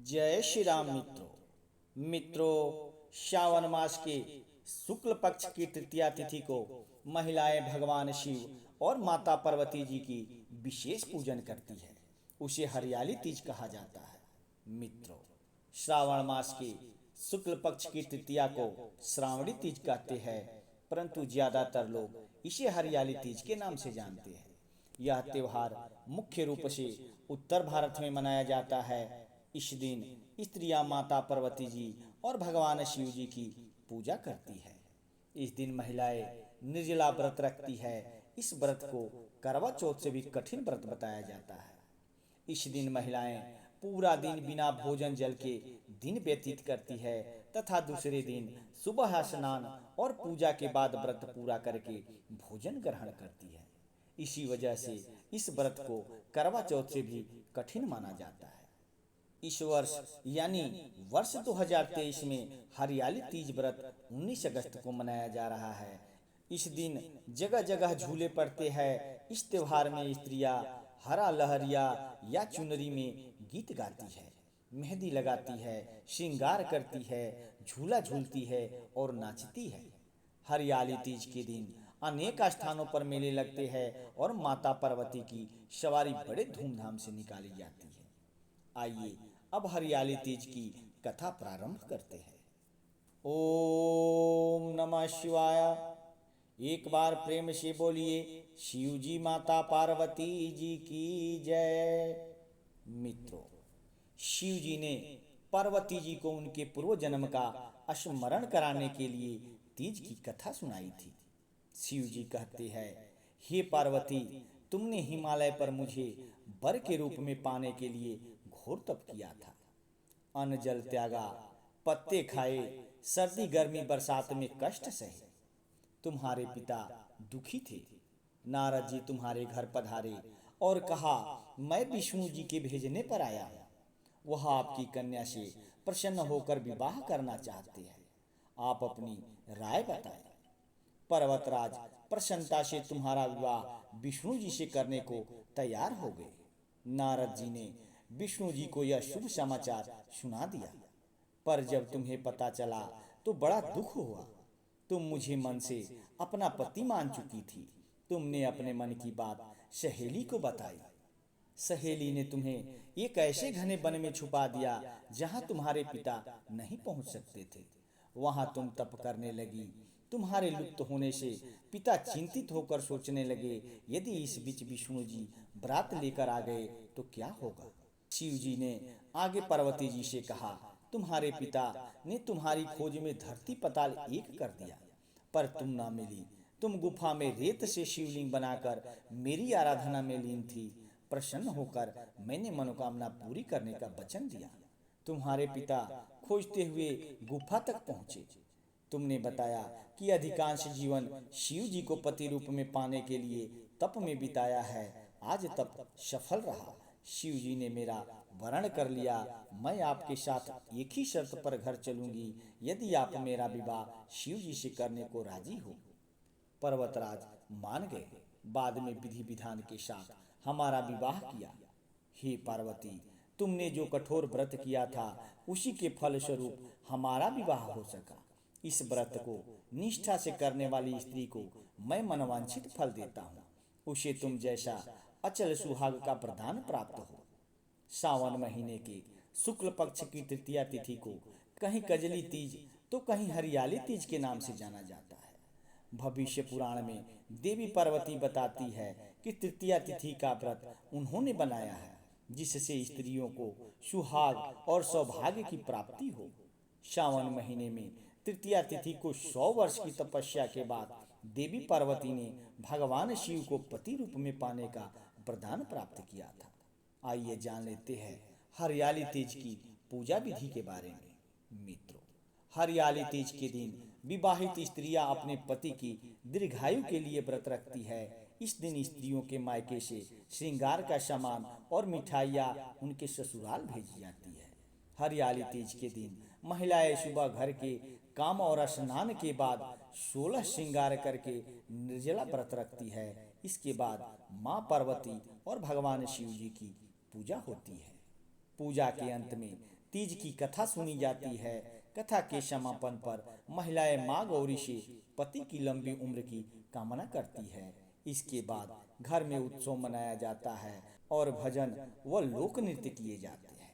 जय श्री राम मित्रों, श्रावण मास के शुक्ल पक्ष की तृतीया तिथि को महिलाएं भगवान शिव और माता पार्वती जी की विशेष पूजन करती है। उसे हरियाली तीज कहा जाता है। मित्रों, श्रावण मास के शुक्ल पक्ष की तृतीया को श्रावणी तीज कहते हैं, परंतु ज्यादातर लोग इसे हरियाली तीज के नाम से जानते हैं। यह त्योहार मुख्य रूप से उत्तर भारत में मनाया जाता है। इस दिन स्त्रियां माता पार्वती जी और भगवान शिव जी की पूजा करती है। इस दिन महिलाएं निर्जला व्रत रखती है। इस व्रत को करवा चौथ से भी कठिन व्रत बताया जाता है। इस दिन महिलाएं पूरा दिन बिना भोजन जल के दिन व्यतीत करती है तथा दूसरे दिन सुबह स्नान और पूजा के बाद व्रत पूरा करके भोजन ग्रहण करती है। इसी वजह से इस व्रत को करवा चौथ से भी कठिन माना जाता है। इस वर्ष यानी वर्ष 2023 में हरियाली तीज व्रत 19 अगस्त को मनाया जा रहा है। इस दिन जगह जगह झूले पड़ते हैं। इस त्योहार में स्त्रियां हरा लहरिया या चुनरी में गीत गाती है, मेहंदी लगाती है, श्रृंगार करती है, झूला झूलती है और नाचती है। हरियाली तीज के दिन अनेक स्थानों पर मेले लगते हैं और माता पार्वती की सवारी बड़े धूमधाम से निकाली जाती है। आइए अब हरियाली तीज की कथा प्रारंभ करते हैं। ओम नमः शिवाय। एक बार प्रेम से बोलिए शिव जी माता पार्वती जी की जय। मित्रों, शिव जी ने पार्वती जी को उनके पूर्व जन्म का स्मरण कराने के लिए तीज की कथा सुनाई थी। शिव जी कहते हैं, हे पार्वती, तुमने हिमालय पर मुझे वर के रूप में पाने के लिए घोर तप किया था। अन्न जल त्यागा, पत्ते खाए, सर्दी गर्मी बरसात में कष्ट सहे। तुम्हारे पिता दुखी थे। नारद जी तुम्हारे घर पधारे और कहा, मैं विष्णु जी के भेजने पर आया हूँ। वह आपकी कन्या से प्रसन्न होकर विवाह करना चाहते हैं। आप अपनी राय बताएं। पर्वतराज प्रसन्नता से तुम्हारा विवाह विष्णु जी से करने को तैयार हो गए। नारद जी ने विष्णु जी को यह शुभ समाचार सुना दिया, पर जब तुम्हें पता चला तो बड़ा दुख हुआ। तुम मुझे मन से अपना पति मान चुकी थी। तुमने अपने मन की बात सहेली को बताई। सहेली ने तुम्हें एक ऐसे घने वन में छुपा दिया जहां तुम्हारे पिता नहीं पहुंच सकते थे। वहां तुम तप करने लगी। तुम्हारे लुप्त होने से पिता चिंतित होकर सोचने लगे, यदि इस बीच विष्णु जी बरात लेकर आ गए तो क्या होगा। शिव जी ने आगे पार्वती जी से कहा, तुम्हारे पिता ने तुम्हारी खोज में धरती पताल एक कर दिया, पर तुम ना मिली। तुम गुफा में रेत से शिवलिंग बनाकर मेरी आराधना में लीन थी। प्रसन्न होकर मैंने मनोकामना पूरी करने का वचन दिया। तुम्हारे पिता खोजते हुए गुफा तक पहुंचे। तुमने बताया कि अधिकांश जीवन शिव जी को पति रूप में पाने के लिए तप में बिताया है। आज तप सफल रहा। शिव जी ने मेरा वरण कर लिया। मैं आपके साथ एक ही शर्त पर घर चलूंगी, यदि आप मेरा विवाह शिव जी से करने को राजी हो। पर्वतराज मान गए। बाद में विधि विधान के साथ हमारा विवाह किया। हे पार्वती, तुमने जो कठोर व्रत किया था उसी के फल स्वरूप हमारा विवाह हो सका। इस व्रत को निष्ठा से करने वाली स्त्री को मैं मनवांछित फल देता हूँ। उसे तुम जैसा अचल सुहाग का प्रदान प्राप्त हो। सावन महीने के शुक्ल पक्ष की तृतीया तिथि को कहीं कजली तीज तो कहीं हरियाली तीज के नाम से जाना जाता है। भविष्य पुराण में देवी पार्वती बताती है कि तृतीया तिथि का व्रत उन्होंने बनाया है जिससे स्त्रियों को सुहाग और सौभाग्य की प्राप्ति हो। सावन महीने में तृतीया तिथि को 100 वर्ष की तपस्या के बाद देवी पार्वती ने भगवान शिव को पति रूप में पाने का वरदान प्राप्त किया था। आइए जान लेते हैं हरियाली तीज की पूजा विधि के बारे में। मित्रों, हरियाली तीज के दिन विवाहित स्त्रियां अपने पति की दीर्घायु के लिए व्रत रखती है। इस दिन स्त्रियों के मायके से श्रृंगार का सामान और मिठाइयाँ उनके ससुराल भेजी जाती है। हरियाली तीज के दिन महिलाएं सुबह घर के काम और स्नान के बाद 16 श्रृंगार करके निर्जला व्रत रखती है। इसके बाद माँ पार्वती और भगवान शिव जी की पूजा होती है। पूजा के अंत में तीज की कथा सुनी जाती है। कथा के समापन पर महिलाएं माँ गौरी से पति की लंबी उम्र की कामना करती है। इसके बाद घर में उत्सव मनाया जाता है और भजन व लोक नृत्य किए जाते हैं।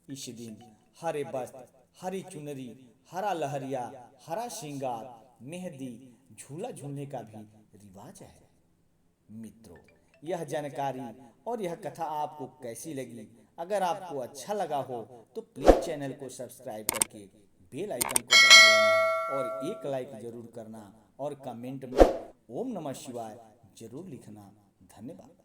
इस दिन हरे वस्त्र, हरी चुनरी, हरा लहरिया, हरा श्रृंगार, मेहंदी, झूला झूलने का भी रिवाज है। मित्रों, यह जानकारी और यह कथा आपको कैसी लगी? अगर आपको अच्छा लगा हो तो प्लीज़ चैनल को सब्सक्राइब करके बेल आइकन को दबा लेना और एक लाइक जरूर करना और कमेंट में ओम नमः शिवाय जरूर लिखना। धन्यवाद।